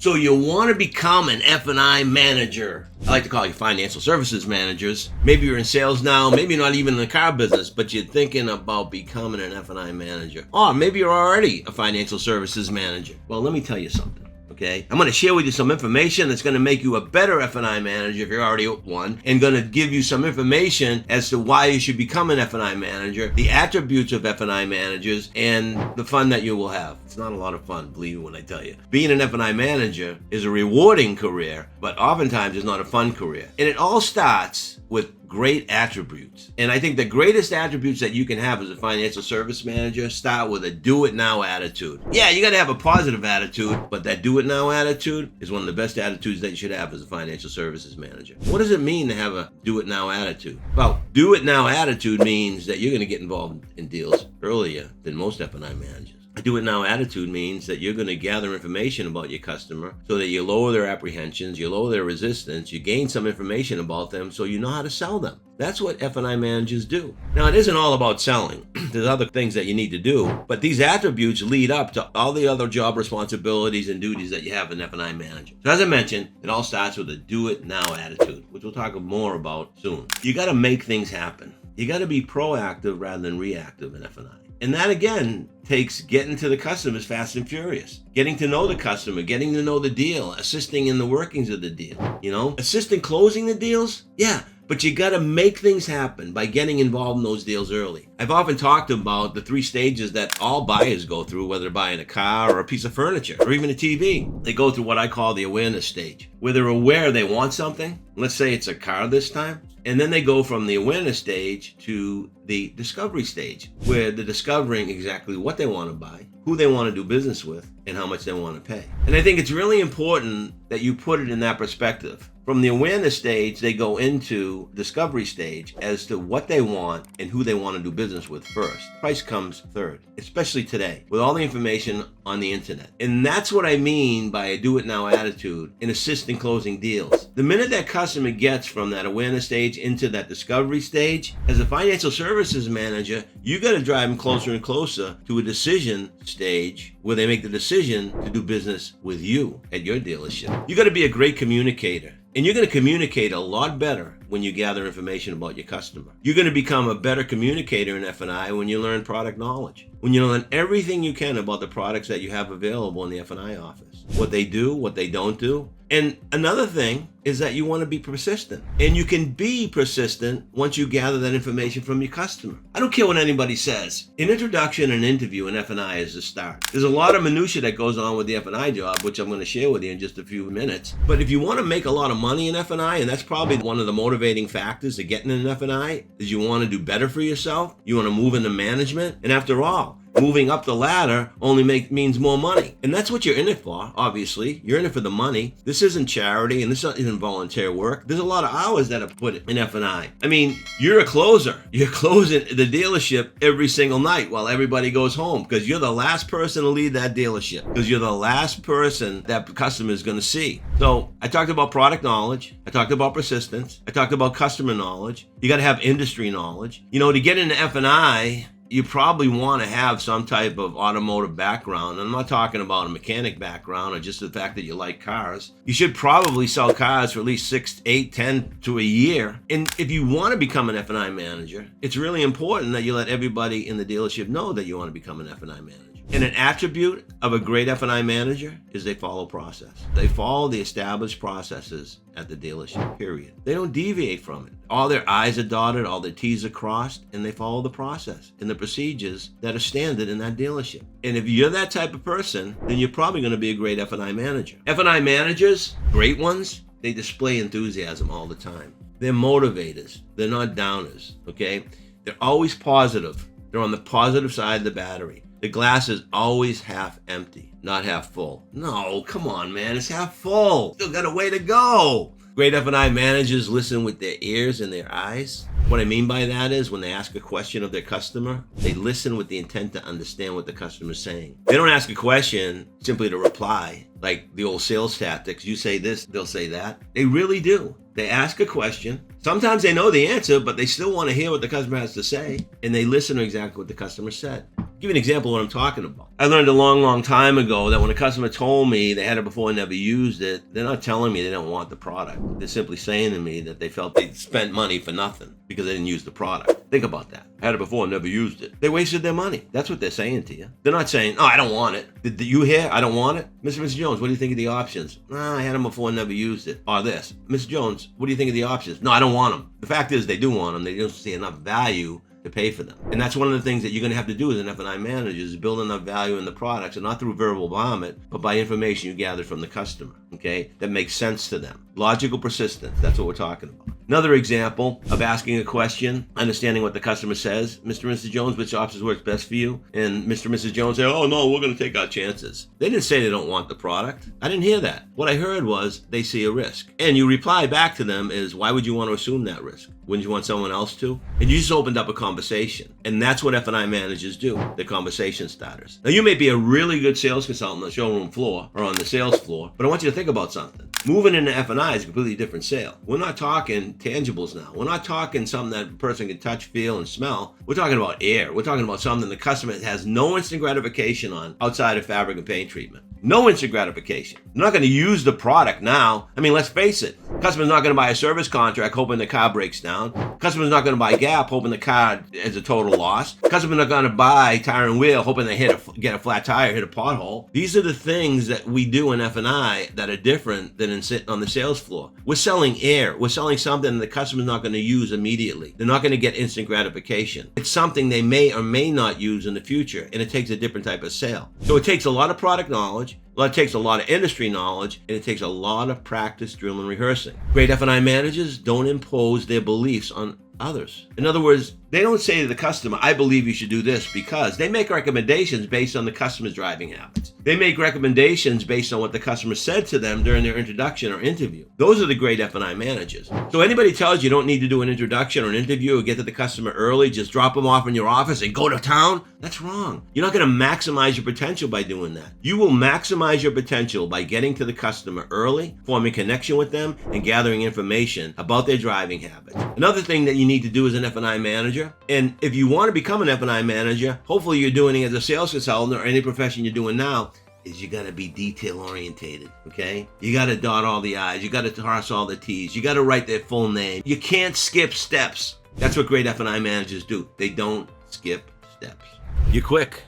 So you want to become an F&I manager. I like to call you financial services managers. Maybe you're in sales now, maybe not even in the car business, but you're thinking about becoming an F&I manager. Or maybe you're already a financial services manager. Well, let me tell you something. Okay, I'm going to share with you some information that's going to make you a better F&I manager if you're already one, and going to give you some information as to why you should become an F&I manager, the attributes of F&I managers, and the fun that you will have. It's not a lot of fun, believe me when I tell you. Being an F&I manager is a rewarding career, but oftentimes it's not a fun career. And it all starts with great attributes. And I think the greatest attributes that you can have as a financial service manager start with a do-it-now attitude. Yeah, you got to have a positive attitude, but that do-it-now attitude is one of the best attitudes that you should have as a financial services manager. What does it mean to have a do-it-now attitude? Well, do-it-now attitude means that you're going to get involved in deals earlier than most F&I managers. A do-it-now attitude means that you're going to gather information about your customer so that you lower their apprehensions, you lower their resistance, you gain some information about them so you know how to sell them. That's what F&I managers do. Now, it isn't all about selling. There's other things that you need to do, but these attributes lead up to all the other job responsibilities and duties that you have as an F&I manager. So as I mentioned, it all starts with a do-it-now attitude, which we'll talk more about soon. You got to make things happen. You got to be proactive rather than reactive in F&I. And that, again, takes getting to the customers fast and furious, getting to know the customer, getting to know the deal, assisting in the workings of the deal, assisting closing the deals. Yeah, but you got to make things happen by getting involved in those deals early. I've often talked about the 3 stages that all buyers go through, whether they're buying a car or a piece of furniture or even a TV. They go through what I call the awareness stage, where they're aware they want something. Let's say it's a car this time. And then they go from the awareness stage to the discovery stage, where they're discovering exactly what they want to buy, who they want to do business with, and how much they want to pay. And I think it's really important that you put it in that perspective. From the awareness stage, they go into discovery stage as to what they want and who they want to do business with first. Price comes third, especially today, with all the information on the internet. And that's what I mean by a do-it-now attitude in assisting closing deals. The minute that customer gets from that awareness stage into that discovery stage, as a financial services manager, you got to drive them closer and closer to a decision stage where they make the decision to do business with you at your dealership. You got to be a great communicator. And you're going to communicate a lot better when you gather information about your customer. You're going to become a better communicator in F&I when you learn product knowledge. When you learn everything you can about the products that you have available in the F&I office. What they do, what they don't do. And another thing is that you want to be persistent. And you can be persistent once you gather that information from your customer. I don't care what anybody says. An introduction and interview in F&I is the start. There's a lot of minutia that goes on with the F&I job, which I'm going to share with you in just a few minutes. But if you want to make a lot of money in F&I, and that's probably one of the motivating factors of getting in F&I, is you want to do better for yourself. You want to move into management. And after all, moving up the ladder only means more money. And that's what you're in it for, obviously. You're in it for the money. This isn't charity, and this isn't volunteer work. There's a lot of hours that are put in F&I. I mean, you're a closer. You're closing the dealership every single night while everybody goes home, because you're the last person to leave that dealership, because you're the last person that customer is going to see. So I talked about product knowledge. I talked about persistence. I talked about customer knowledge. You got to have industry knowledge. To get into F&I, you probably want to have some type of automotive background. And I'm not talking about a mechanic background or just the fact that you like cars. You should probably sell cars for at least 6, 8, 10 to a year. And if you want to become an F&I manager, it's really important that you let everybody in the dealership know that you want to become an F&I manager. And an attribute of a great F&I manager is they follow process. They follow the established processes at the dealership, period. They don't deviate from it. All their I's are dotted, all their T's are crossed, and they follow the process and the procedures that are standard in that dealership. And if you're that type of person, then you're probably going to be a great F&I manager. F&I managers, great ones, they display enthusiasm all the time. They're motivators. They're not downers, okay? They're always positive. They're on the positive side of the battery. The glass is always half empty, not half full. No, come on, man. It's half full. Still got a way to go. Great F&I managers listen with their ears and their eyes. What I mean by that is when they ask a question of their customer, they listen with the intent to understand what the customer is saying. They don't ask a question simply to reply, like the old sales tactics. You say this, they'll say that. They really do. They ask a question Sometimes they know the answer, but they still want to hear what the customer has to say, and they listen to exactly what the customer said. I'll give you an example of what I'm talking about. I learned a long, long time ago that when a customer told me they had it before and never used it, they're not telling me they don't want the product. They're simply saying to me that they felt they'd spent money for nothing because they didn't use the product. Think about that. I had it before and never used it. They wasted their money. That's what they're saying to you. They're not saying, oh, I don't want it. Did you hear? I don't want it. Mr. Jones, what do you think of the options? No, I had them before and never used it. Or this. Mr. Jones, what do you think of the options? No, I don't want them. The fact is they do want them. They don't see enough value to pay for them. And that's one of the things that you're going to have to do as an F&I manager is build enough value in the products, and not through verbal vomit, but by information you gather from the customer, okay? That makes sense to them. Logical persistence, that's what we're talking about. Another example of asking a question, understanding what the customer says. Mr. and Mrs. Jones, which options works best for you? And Mr. and Mrs. Jones say, oh no, we're going to take our chances. They didn't say they don't want the product. I didn't hear that. What I heard was they see a risk. And you reply back to them is, why would you want to assume that risk? Wouldn't you want someone else to? And you just opened up a conversation. And that's what F&I managers do. They're conversation starters. Now you may be a really good sales consultant on the showroom floor or on the sales floor, but I want you to think about something. Moving into F&I is a completely different sale. We're not talking tangibles now. We're not talking something that a person can touch, feel, and smell. We're talking about air. We're talking about something the customer has no instant gratification on outside of fabric and paint treatment. No instant gratification. They're not going to use the product now. I mean, let's face it. Customer's not going to buy a service contract hoping the car breaks down. Customer's not going to buy Gap hoping the car is a total loss. Customer's not going to buy Tire and Wheel hoping they get a flat tire, hit a pothole. These are the things that we do in F&I that are different than in sitting on the sales floor. We're selling air. We're selling something the customer's not going to use immediately. They're not going to get instant gratification. It's something they may or may not use in the future, and it takes a different type of sale. So it takes a lot of product knowledge. It takes a lot of industry knowledge, and it takes a lot of practice, drill, and rehearsing. Great F&I managers don't impose their beliefs on others. In other words, they don't say to the customer, I believe you should do this, because they make recommendations based on the customer's driving habits. They make recommendations based on what the customer said to them during their introduction or interview. Those are the great F&I managers. So anybody tells you don't need to do an introduction or an interview or get to the customer early, just drop them off in your office and go to town, that's wrong. You're not going to maximize your potential by doing that. You will maximize your potential by getting to the customer early, forming connection with them, and gathering information about their driving habits. Another thing that you need to do as an F&I manager, and if you want to become an F&I manager, hopefully you're doing it as a sales consultant or any profession you're doing now, is you got to be detail orientated, okay? You got to dot all the I's, you got to cross all the T's, you got to write their full name. You can't skip steps. That's what great F&I managers do. They don't skip steps. You're quick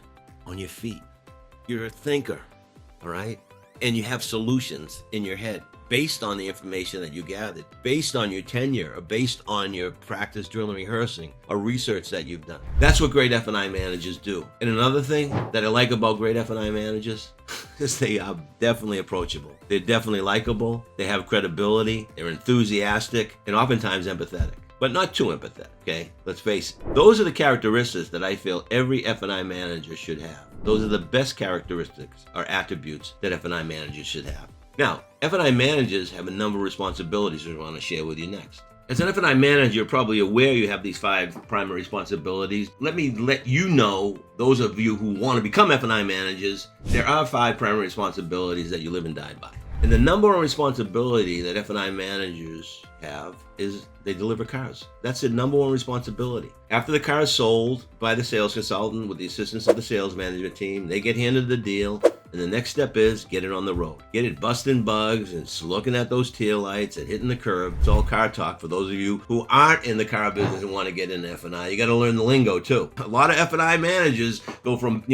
on your feet. You're a thinker, all right? And you have solutions in your head based on the information that you gathered, based on your tenure, or based on your practice, drill, and rehearsing, or research that you've done. That's what great F&I managers do. And another thing that I like about great F&I managers is they are definitely approachable. They're definitely likable. They have credibility. They're enthusiastic and oftentimes empathetic. But not too empathetic, okay? Let's face it. Those are the characteristics that I feel every F&I manager should have. Those are the best characteristics or attributes that F&I managers should have. Now, F&I managers have a number of responsibilities that I want to share with you next. As an F&I manager, you're probably aware you have these 5 primary responsibilities. Let me let you know, those of you who want to become F&I managers, there are 5 primary responsibilities that you live and die by. And the number one responsibility that F&I managers have is they deliver cars. That's the number one responsibility. After the car is sold by the sales consultant with the assistance of the sales management team, they get handed the deal. And the next step is get it on the road. Get it busting bugs and looking at those taillights and hitting the curb. It's all car talk for those of you who aren't in the car business and want to get into F&I. You got to learn the lingo too. A lot of F&I managers go from,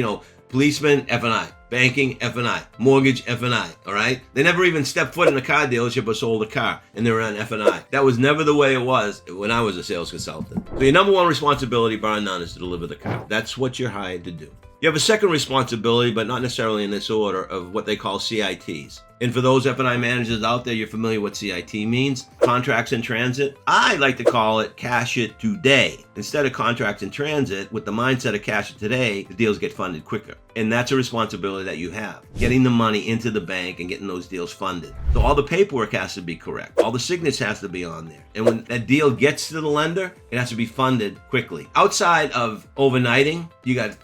policeman, F&I, banking, F&I, mortgage, F&I, all right? They never even stepped foot in a car dealership or sold a car, and they were on F&I. That was never the way it was when I was a sales consultant. So your number one responsibility, bar none, is to deliver the car. That's what you're hired to do. You have a second responsibility, but not necessarily in this order, of what they call CITs. And for those F&I managers out there, you're familiar with what CIT means. Contracts in transit. I like to call it cash it today. Instead of contracts in transit, with the mindset of cash it today, the deals get funded quicker. And that's a responsibility that you have. Getting the money into the bank and getting those deals funded. So all the paperwork has to be correct. All the signatures has to be on there. And when that deal gets to the lender, it has to be funded quickly. Outside of overnighting, you got,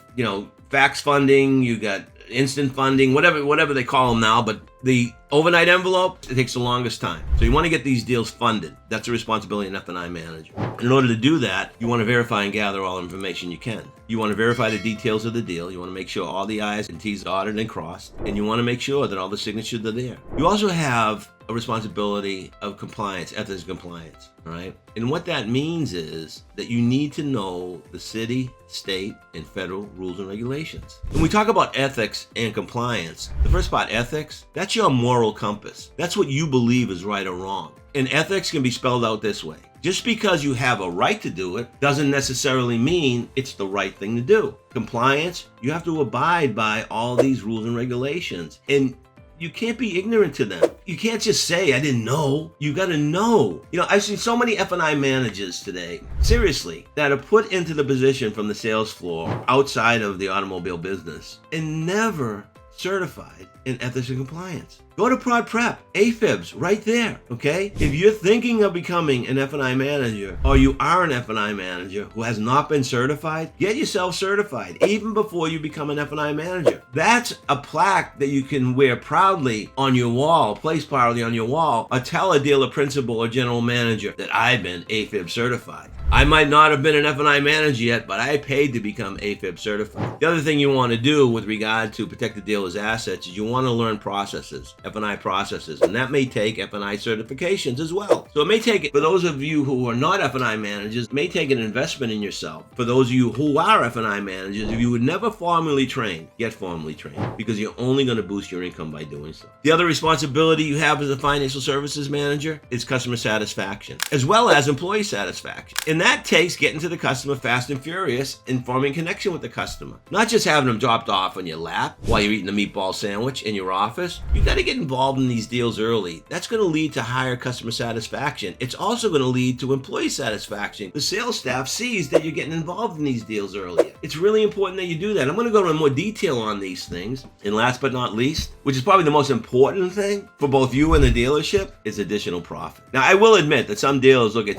fax funding, you got instant funding, whatever they call them now, but the overnight envelope, it takes the longest time. So you want to get these deals funded. That's a responsibility of an F&I manager. In order to do that, you want to verify and gather all information you can. You want to verify the details of the deal. You want to make sure all the I's and T's are dotted and crossed. And you want to make sure that all the signatures are there. You also have a responsibility of compliance, ethics and compliance, all right? And what that means is that you need to know the city, state, and federal rules and regulations. When we talk about ethics and compliance, the first part, ethics, that's your moral compass. That's what you believe is right or wrong. And ethics can be spelled out this way. Just because you have a right to do it doesn't necessarily mean it's the right thing to do. Compliance, you have to abide by all these rules and regulations. And you can't be ignorant to them. You can't just say, I didn't know. You got to know. You know, I've seen so many F&I managers today, seriously, that are put into the position from the sales floor outside of the automobile business and never certified in ethics and compliance. Go to Prod Prep, AFibs, right there, okay? If you're thinking of becoming an F&I manager, or you are an F&I manager who has not been certified, get yourself certified, even before you become an F&I manager. That's a plaque that you can wear proudly on your wall, place proudly on your wall, or tell a dealer principal or general manager that I've been AFib certified. I might not have been an F&I manager yet, but I paid to become AFib certified. The other thing you want to do with regard to protect the dealer's assets is you want to learn processes, F&I processes, and that may take F&I certifications as well. So it may take, for those of you who are not F&I managers, it may take an investment in yourself. For those of you who are F&I managers, if you were never formally trained, get formally trained, because you're only going to boost your income by doing so. The other responsibility you have as a financial services manager is customer satisfaction, as well as employee satisfaction. And that takes getting to the customer fast and furious and forming connection with the customer. Not just having them dropped off on your lap while you're eating a meatball sandwich in your office. You got to get involved in these deals early. That's going to lead to higher customer satisfaction. It's also going to lead to employee satisfaction. The sales staff sees that you're getting involved in these deals earlier. It's really important that you do that. I'm going to go into more detail on these things. And last but not least, which is probably the most important thing for both you and the dealership, is additional profit. Now, I will admit that some dealers look at,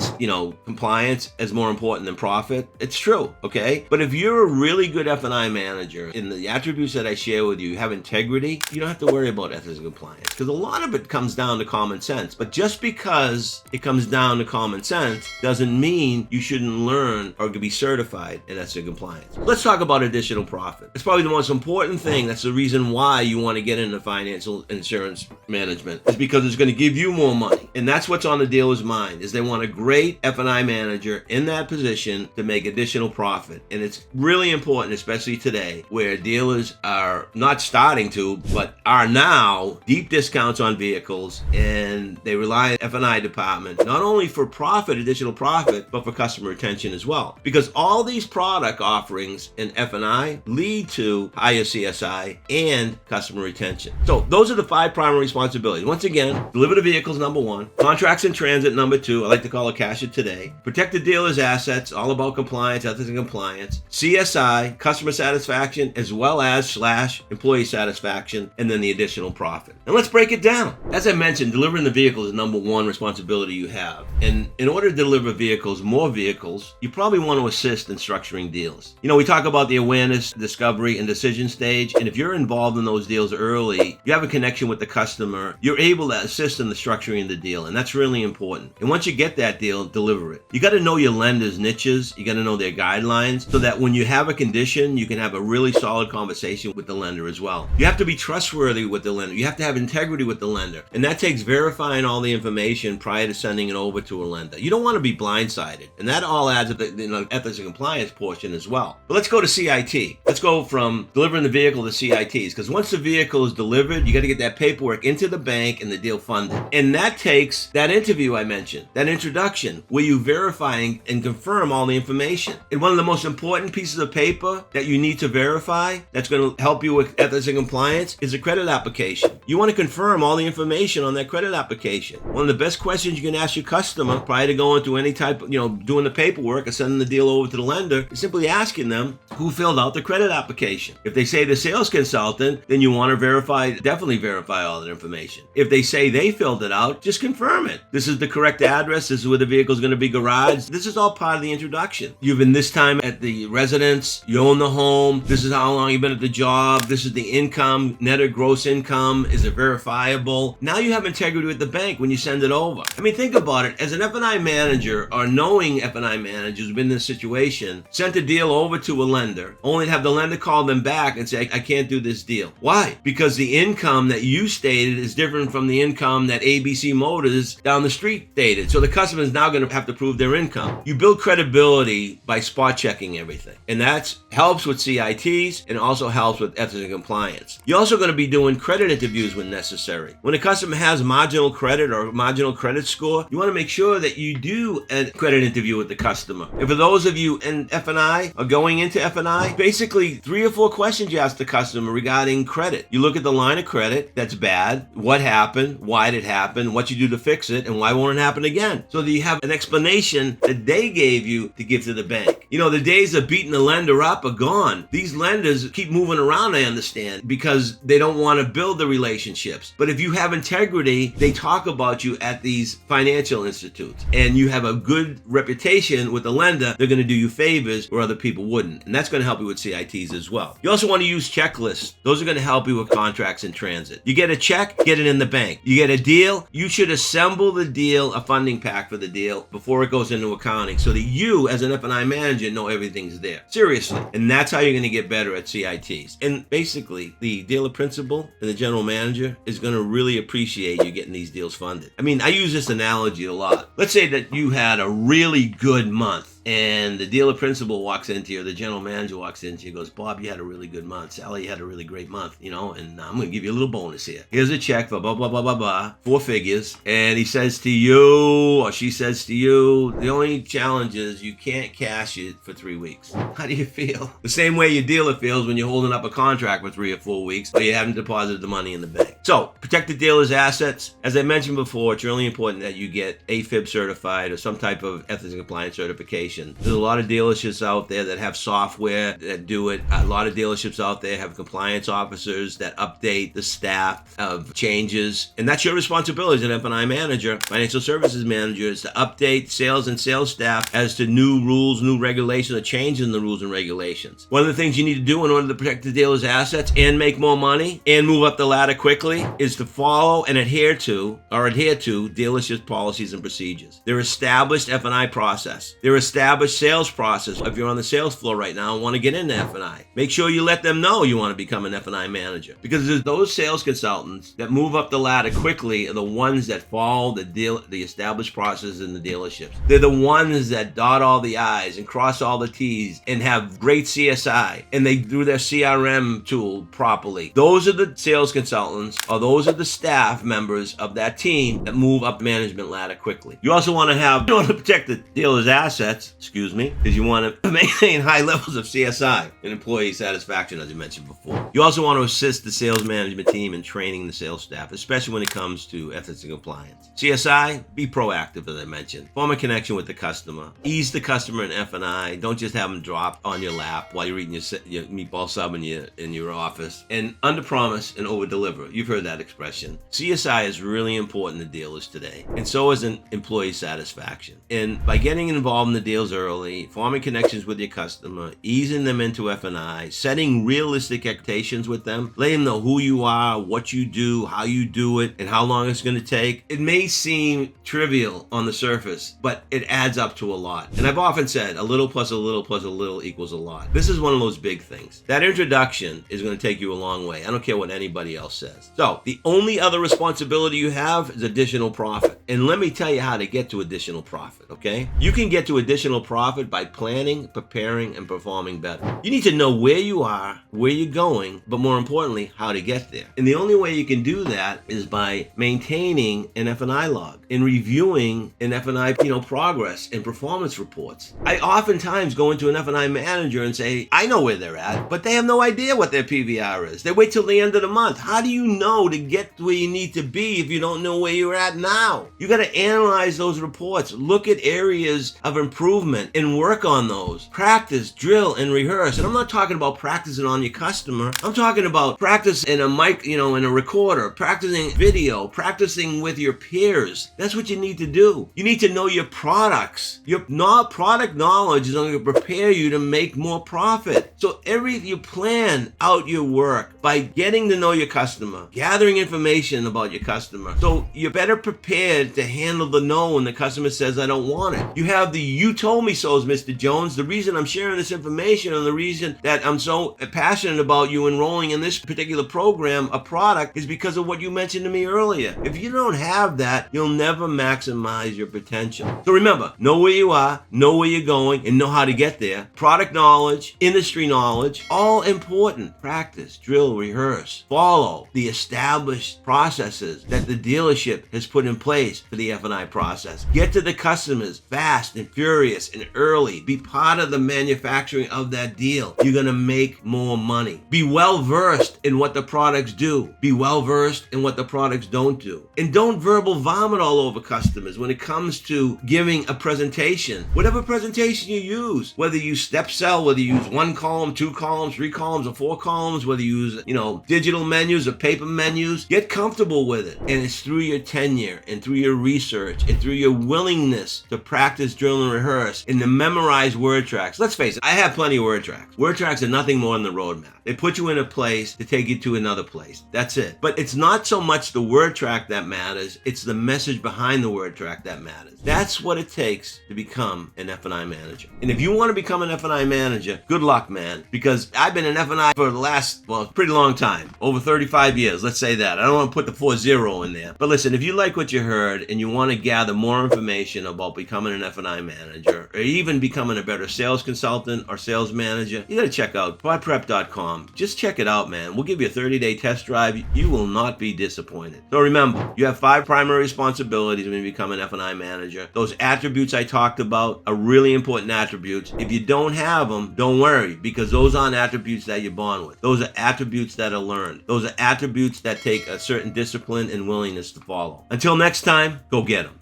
compliance as more important than profit. It's true, okay? But if you're a really good F&I manager, in the attributes that I share with you, you have integrity, you don't have to worry about ethics and compliance, because a lot of it comes down to common sense. But just because it comes down to common sense doesn't mean you shouldn't learn or be certified in ethics and compliance. Let's talk about additional profit. It's probably the most important thing. That's the reason why you want to get into financial insurance management, is because it's going to give you more money. And that's what's on the dealer's mind, is they want a great F&I manager in that position to make additional profit. And it's really important, especially today, where dealers are not starting to, but are now deep discounts on vehicles, and they rely on F&I department, not only for profit, additional profit, but for customer retention as well. Because all these product offerings in F&I lead to higher CSI and customer retention. So those are the 5 primary responsibilities. Once again, deliver the vehicles, number 1. Contracts in transit, number 2. I like to call it cash it today. Protect the dealer's assets, all about compliance, ethics and compliance. CSI, customer satisfaction, as well as / employee satisfaction, and then the additional profit. And let's break it down. As I mentioned, delivering the vehicles is number 1 responsibility you have. And in order to deliver vehicles, more vehicles, you probably want to assist in structuring deals. We talk about the awareness, discovery, and decision stage. And if you're involved in those deals early, you have a connection with the customer, you're able to assist in the structuring of the deal. And that's really important. And once you get that deal, deliver it. You got to know your lender's niches. You got to know their guidelines, so that when you have a condition, you can have a really solid conversation with the lender as well. You have to be trustworthy with the lender. You have to have integrity with the lender. And that takes verifying all the information prior to sending it over to a lender. You don't want to be blindsided. And that all adds up to the ethics and compliance portion as well. But let's go to CIT. Let's go from delivering the vehicle to CITs, because once the vehicle is delivered, you got to get that paperwork into the bank and the deal funded. And that takes that interview I mentioned, that introduction, where you verify and confirm all the information. And one of the most important pieces of paper that you need to verify that's going to help you with ethics and compliance is a credit application. You want to confirm all the information on that credit application. One of the best questions you can ask your customer prior to going through any type of, doing the paperwork or sending the deal over to the lender, is simply asking them who filled out the credit application. If they say the sales consultant, then you want to definitely verify all that information. If they say they filled it out, just confirm it. This is the correct address. This is where the vehicle is going to be garaged. this is all part of the introduction. You've been this time at the residence, you own the home, this is how long you've been at the job, this is the income, net or gross income, is it verifiable? Now you have integrity with the bank when you send it over. I mean, think about it. As an F&I manager or knowing F&I managers who've been in this situation, sent a deal over to a lender, only to have the lender call them back and say, I can't do this deal. Why? Because the income that you stated is different from the income that ABC Motors down the street stated. So the customer is now going to have to prove their income. You build credibility by spot checking everything. And that helps with CITs and also helps with ethics and compliance. You're also going to be doing credit interviews when necessary. When a customer has marginal credit or marginal credit score, you want to make sure that you do a credit interview with the customer. And for those of you in F&I or going into F&I, basically 3 or 4 questions you ask the customer regarding credit. You look at the line of credit that's bad, what happened, why did it happen, what you do to fix it, and why won't it happen again? So that you have an explanation that they gave you to give to the bank. You know, the days of beating the lender up are gone. These lenders keep moving around, I understand, because they don't want to build the relationships. But if you have integrity, they talk about you at these financial institutes, and you have a good reputation with the lender, they're going to do you favors where other people wouldn't. And that's going to help you with CITs as well. You also want to use checklists. Those are going to help you with contracts in transit. You get a check, get it in the bank. You get a deal, you should assemble the deal, a funding pack for the deal before it goes into accounting so that you as an F&I manager know everything's there. Seriously. And that's how you're going to get better at CITs. And basically, the dealer principal and the general manager is going to really appreciate you getting these deals funded. I mean, I use this analogy a lot. Let's say that you had a really good month, and the dealer principal walks into you, or the general manager walks into you, goes, Bob, you had a really good month. Sally, you had a really great month, you know, and I'm going to give you a little bonus here. Here's a check for blah, blah, blah, blah, blah, 4 figures. And he says to you, or she says to you, the only challenge is you can't cash it for 3 weeks. How do you feel? The same way your dealer feels when you're holding up a contract for 3 or 4 weeks, but you haven't deposited the money in the bank. So, protect the dealer's assets. As I mentioned before, it's really important that you get AFib certified or some type of ethics and compliance certification. There's a lot of dealerships out there that have software that do it. A lot of dealerships out there have compliance officers that update the staff of changes. And that's your responsibility as an F&I manager, financial services manager, is to update sales and sales staff as to new rules, new regulations, or changes in the rules and regulations. One of the things you need to do in order to protect the dealer's assets and make more money and move up the ladder quickly is to follow and adhere to dealership policies and procedures. Their established F&I process. Their established sales process. If you're on the sales floor right now and want to get into F&I, make sure you let them know you want to become an F&I manager. Because there's those sales consultants that move up the ladder quickly are the ones that follow the established process in the dealerships. They're the ones that dot all the I's and cross all the T's and have great CSI, and they do their CRM tool properly. Those are the sales consultants, or those are the staff members of that team that move up the management ladder quickly. You also want to have, in order to protect the dealer's assets, because you want to maintain high levels of CSI and employee satisfaction, as I mentioned before. You also want to assist the sales management team in training the sales staff, especially when it comes to ethics and compliance. CSI, be proactive, as I mentioned. Form a connection with the customer. Ease the customer in F&I. Don't just have them drop on your lap while you're eating your meatball sub in your office. And under-promise and over-deliver. You've heard that expression. CSI is really important to dealers today, and so is an employee satisfaction. And by getting involved in the deals early, forming connections with your customer, easing them into F&I, setting realistic expectations with them, letting them know who you are, what you do, how you do it, and how long it's going to take. It may seem trivial on the surface, but it adds up to a lot. And I've often said a little plus a little plus a little equals a lot. This is one of those big things. That introduction is going to take you a long way. I don't care what anybody else says. So the only other responsibility you have is additional profit. And let me tell you how to get to additional profit, okay? You can get to additional profit by planning, preparing, and performing better. You need to know where you are, where you're going, but more importantly, how to get there. And the only way you can do that is by maintaining an F&I log and reviewing an F&I, progress and performance reports. I oftentimes go into an F&I manager and say, I know where they're at, but they have no idea what their PVR is. They wait till the end of the month. How do you know to get where you need to be if you don't know where you're at now? You got to analyze those reports. Look at areas of improvement improvement and work on those. Practice, drill, and rehearse. And I'm not talking about practicing on your customer. I'm talking about practice in a mic, in a recorder, practicing video, practicing with your peers. That's what you need to do. You need to know your products. Your product knowledge is going to prepare you to make more profit. So you plan out your work by getting to know your customer, gathering information about your customer. So you're better prepared to handle the no when the customer says, I don't want it. You have the you told me so's, Mr. Jones. The reason I'm sharing this information and the reason that I'm so passionate about you enrolling in this particular program, a product, is because of what you mentioned to me earlier. If you don't have that, you'll never maximize your potential. So remember, know where you are, know where you're going, and know how to get there. Product knowledge, industry knowledge, all important. Practice, drill, rehearse. Follow the established processes that the dealership has put in place for the F&I process. Get to the customers fast and furious and early. Be part of the manufacturing of that deal. You're going to make more money. Be well versed in what the products do. Be well versed in what the products don't do. And don't verbal vomit all over customers when it comes to giving a presentation. Whatever presentation you use, whether you step sell, whether you use 1 column, 2 columns, 3 columns, or 4 columns, whether you use, digital menus or paper menus, get comfortable with it. And it's through your tenure and through your research and through your willingness to practice, drill, and rehearse and to memorize word tracks. Let's face it, I have plenty of word tracks. Word tracks are nothing more than the roadmap. They put you in a place to take you to another place. That's it. But it's not so much the word track that matters, it's the message behind the word track that matters. That's what it takes to become an F&I manager. And if you want to become an F&I manager, good luck, man, because I've been an F&I for the last, pretty long time, over 35 years, let's say that. I don't want to put the 40 in there. But listen, if you like what you heard and you want to gather more information about becoming an F&I manager or even becoming a better sales consultant or sales manager, you got to check out podprep.com. Just check it out, man. We'll give you a 30-day test drive. You will not be disappointed. So remember, you have 5 primary responsibilities when you become an F&I manager. Those attributes I talked about are really important attributes. If you don't have them, don't worry, because those aren't attributes that you're born with. Those are attributes that are learned. Those are attributes that take a certain discipline and willingness to follow. Until next time, go get them.